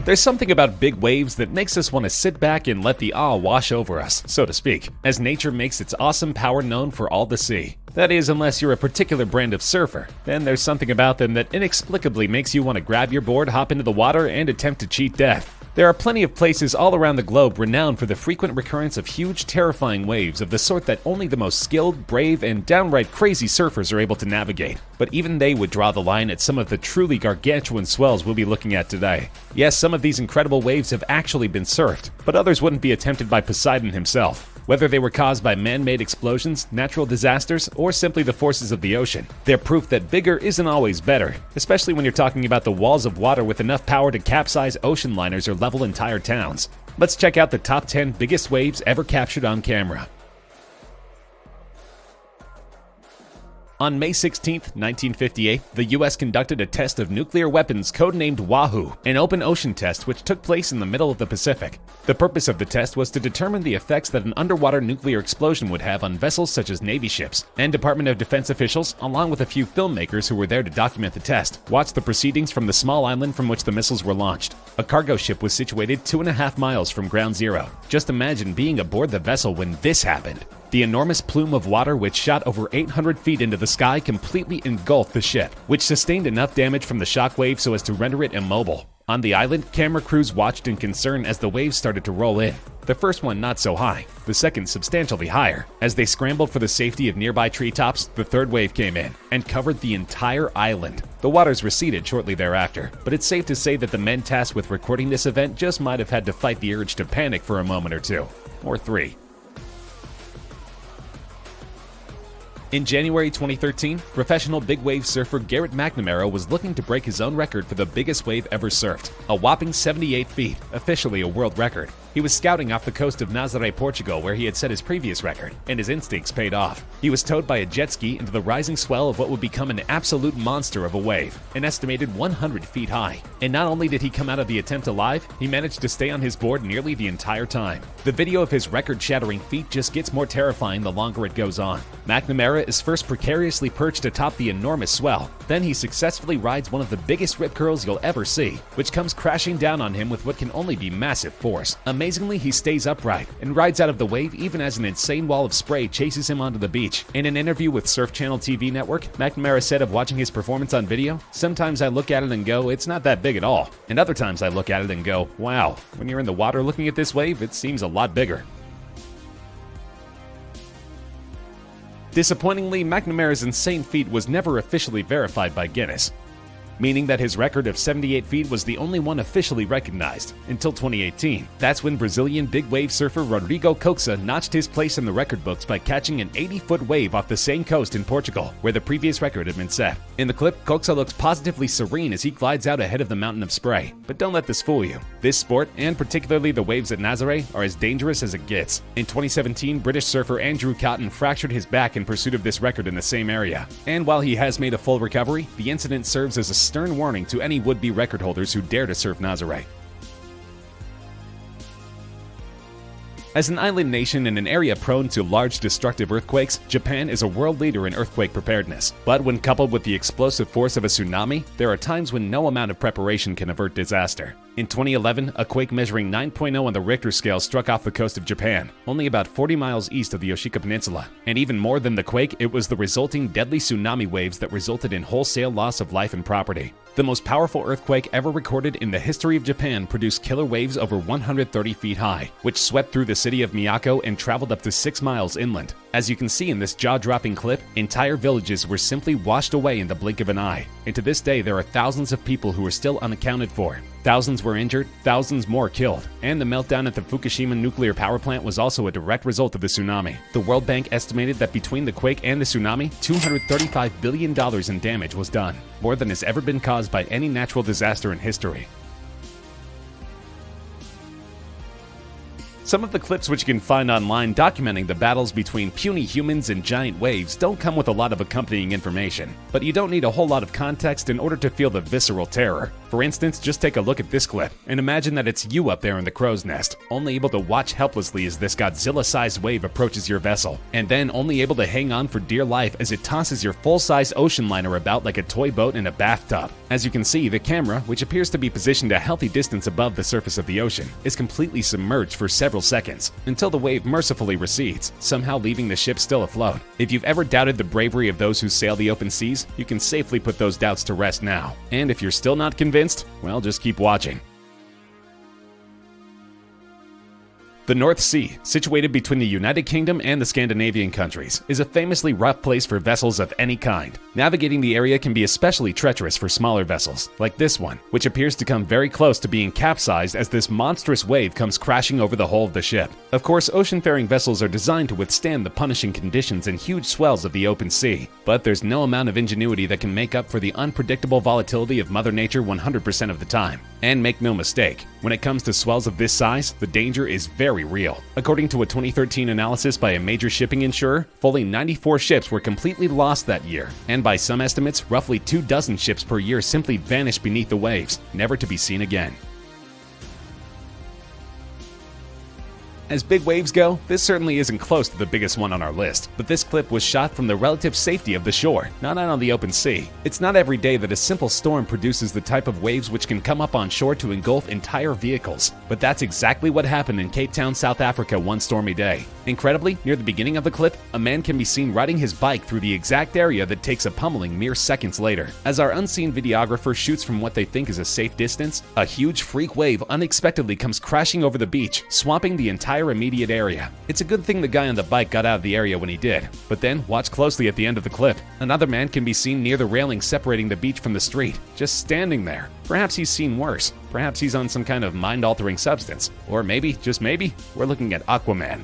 There's something about big waves that makes us want to sit back and let the awe wash over us, so to speak, as nature makes its awesome power known for all to see. That is, unless you're a particular brand of surfer, then there's something about them that inexplicably makes you want to grab your board, hop into the water, and attempt to cheat death. There are plenty of places all around the globe renowned for the frequent recurrence of huge, terrifying waves of the sort that only the most skilled, brave, and downright crazy surfers are able to navigate. But even they would draw the line at some of the truly gargantuan swells we'll be looking at today. Yes, some of these incredible waves have actually been surfed, but others wouldn't be attempted by Poseidon himself. Whether they were caused by man-made explosions, natural disasters, or simply the forces of the ocean, they're proof that bigger isn't always better, especially when you're talking about the walls of water with enough power to capsize ocean liners or level entire towns. Let's check out the top 10 biggest waves ever captured on camera. On May 16, 1958, the US conducted a test of nuclear weapons codenamed Wahoo, an open ocean test which took place in the middle of the Pacific. The purpose of the test was to determine the effects that an underwater nuclear explosion would have on vessels such as Navy ships, and Department of Defense officials, along with a few filmmakers who were there to document the test, watched the proceedings from the small island from which the missiles were launched. A cargo ship was situated 2.5 miles from ground zero. Just imagine being aboard the vessel when this happened. The enormous plume of water which shot over 800 feet into the sky completely engulfed the ship, which sustained enough damage from the shockwave so as to render it immobile. On the island, camera crews watched in concern as the waves started to roll in. The first one not so high, the second substantially higher. As they scrambled for the safety of nearby treetops, the third wave came in and covered the entire island. The waters receded shortly thereafter, but it's safe to say that the men tasked with recording this event just might have had to fight the urge to panic for a moment or two, or three. In January 2013, professional big wave surfer Garrett McNamara was looking to break his own record for the biggest wave ever surfed, a whopping 78 feet, officially a world record. He was scouting off the coast of Nazaré, Portugal, where he had set his previous record, and his instincts paid off. He was towed by a jet ski into the rising swell of what would become an absolute monster of a wave, an estimated 100 feet high. And not only did he come out of the attempt alive, he managed to stay on his board nearly the entire time. The video of his record-shattering feat just gets more terrifying the longer it goes on. McNamara is first precariously perched atop the enormous swell. Then he successfully rides one of the biggest rip curls you'll ever see, which comes crashing down on him with what can only be massive force. Amazingly, he stays upright and rides out of the wave even as an insane wall of spray chases him onto the beach. In an interview with Surf Channel TV network, McNamara said of watching his performance on video, "Sometimes I look at it and go, it's not that big at all. And other times I look at it and go, wow, when you're in the water looking at this wave, it seems a lot bigger." Disappointingly, McNamara's insane feat was never officially verified by Guinness, meaning that his record of 78 feet was the only one officially recognized until 2018. That's when Brazilian big wave surfer Rodrigo Coxa notched his place in the record books by catching an 80-foot wave off the same coast in Portugal, where the previous record had been set. In the clip, Coxa looks positively serene as he glides out ahead of the mountain of spray. But don't let this fool you. This sport, and particularly the waves at Nazaré, are as dangerous as it gets. In 2017, British surfer Andrew Cotton fractured his back in pursuit of this record in the same area. And while he has made a full recovery, the incident serves as a stern warning to any would-be record holders who dare to surf Nazaré. As an island nation in an area prone to large destructive earthquakes, Japan is a world leader in earthquake preparedness. But when coupled with the explosive force of a tsunami, there are times when no amount of preparation can avert disaster. In 2011, a quake measuring 9.0 on the Richter scale struck off the coast of Japan, only about 40 miles east of the Yoshika Peninsula. And even more than the quake, it was the resulting deadly tsunami waves that resulted in wholesale loss of life and property. The most powerful earthquake ever recorded in the history of Japan produced killer waves over 130 feet high, which swept through the city of Miyako and traveled up to 6 miles inland. As you can see in this jaw-dropping clip, entire villages were simply washed away in the blink of an eye. And to this day, there are thousands of people who are still unaccounted for. Thousands were injured, thousands more killed, and the meltdown at the Fukushima nuclear power plant was also a direct result of the tsunami. The World Bank estimated that between the quake and the tsunami, $235 billion in damage was done, more than has ever been caused by any natural disaster in history. Some of the clips which you can find online documenting the battles between puny humans and giant waves don't come with a lot of accompanying information, but you don't need a whole lot of context in order to feel the visceral terror. For instance, just take a look at this clip and imagine that it's you up there in the crow's nest, only able to watch helplessly as this Godzilla-sized wave approaches your vessel, and then only able to hang on for dear life as it tosses your full-size ocean liner about like a toy boat in a bathtub. As you can see, the camera, which appears to be positioned a healthy distance above the surface of the ocean, is completely submerged for several seconds, until the wave mercifully recedes, somehow leaving the ship still afloat. If you've ever doubted the bravery of those who sail the open seas, you can safely put those doubts to rest now. And if you're still not convinced, well, just keep watching. The North Sea, situated between the United Kingdom and the Scandinavian countries, is a famously rough place for vessels of any kind. Navigating the area can be especially treacherous for smaller vessels, like this one, which appears to come very close to being capsized as this monstrous wave comes crashing over the hull of the ship. Of course, ocean-faring vessels are designed to withstand the punishing conditions and huge swells of the open sea, but there's no amount of ingenuity that can make up for the unpredictable volatility of Mother Nature 100% of the time. And make no mistake, when it comes to swells of this size, the danger is very real. According to a 2013 analysis by a major shipping insurer, fully 94 ships were completely lost that year, and by some estimates, roughly 24 ships per year simply vanished beneath the waves, never to be seen again. As big waves go, this certainly isn't close to the biggest one on our list, but this clip was shot from the relative safety of the shore, not out on the open sea. It's not every day that a simple storm produces the type of waves which can come up on shore to engulf entire vehicles, but that's exactly what happened in Cape Town, South Africa one stormy day. Incredibly, near the beginning of the clip, a man can be seen riding his bike through the exact area that takes a pummeling mere seconds later. As our unseen videographer shoots from what they think is a safe distance, a huge freak wave unexpectedly comes crashing over the beach, swamping the entire immediate area. It's a good thing the guy on the bike got out of the area when he did. But then, watch closely at the end of the clip. Another man can be seen near the railing separating the beach from the street, just standing there. Perhaps he's seen worse. Perhaps he's on some kind of mind-altering substance. Or maybe, just maybe, we're looking at Aquaman.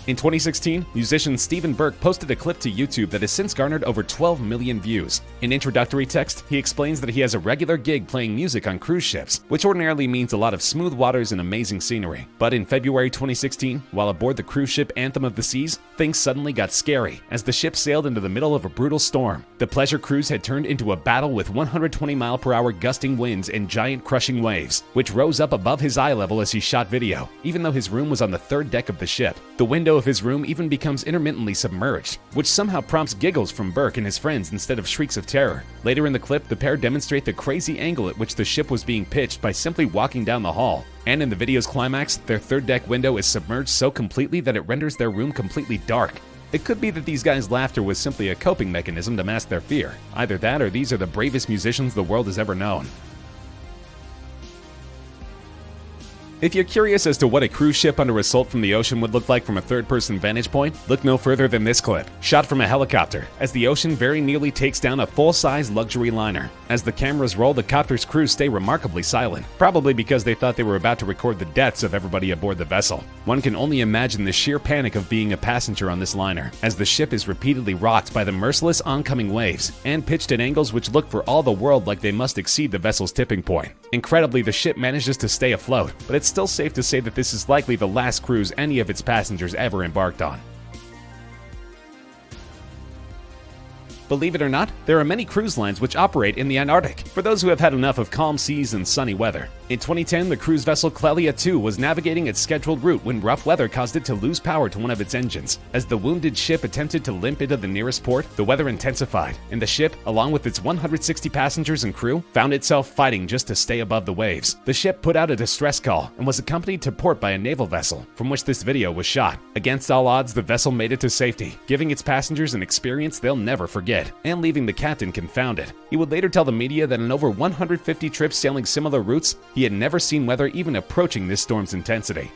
In 2016, musician Stephen Burke posted a clip to YouTube that has since garnered over 12 million views. In introductory text, he explains that he has a regular gig playing music on cruise ships, which ordinarily means a lot of smooth waters and amazing scenery. But in February 2016, while aboard the cruise ship Anthem of the Seas, things suddenly got scary as the ship sailed into the middle of a brutal storm. The pleasure cruise had turned into a battle with 120-mile-per-hour gusting winds and giant crushing waves, which rose up above his eye level as he shot video, even though his room was on the third deck of the ship. The window of his room even becomes intermittently submerged, which somehow prompts giggles from Burke and his friends instead of shrieks of terror. Later in the clip, the pair demonstrate the crazy angle at which the ship was being pitched by simply walking down the hall. And in the video's climax, their third deck window is submerged so completely that it renders their room completely dark. It could be that these guys' laughter was simply a coping mechanism to mask their fear. Either that or these are the bravest musicians the world has ever known. If you're curious as to what a cruise ship under assault from the ocean would look like from a third-person vantage point, look no further than this clip, shot from a helicopter, as the ocean very nearly takes down a full-size luxury liner. As the cameras roll, the copter's crew stay remarkably silent, probably because they thought they were about to record the deaths of everybody aboard the vessel. One can only imagine the sheer panic of being a passenger on this liner, as the ship is repeatedly rocked by the merciless oncoming waves, and pitched at angles which look for all the world like they must exceed the vessel's tipping point. Incredibly, the ship manages to stay afloat, but it's still safe to say that this is likely the last cruise any of its passengers ever embarked on. Believe it or not, there are many cruise lines which operate in the Antarctic, for those who have had enough of calm seas and sunny weather. In 2010, the cruise vessel Clelia II was navigating its scheduled route when rough weather caused it to lose power to one of its engines. As the wounded ship attempted to limp into the nearest port, the weather intensified, and the ship, along with its 160 passengers and crew, found itself fighting just to stay above the waves. The ship put out a distress call and was accompanied to port by a naval vessel, from which this video was shot. Against all odds, the vessel made it to safety, giving its passengers an experience they'll never forget, and leaving the captain confounded. He would later tell the media that in over 150 trips sailing similar routes, he had never seen weather even approaching this storm's intensity.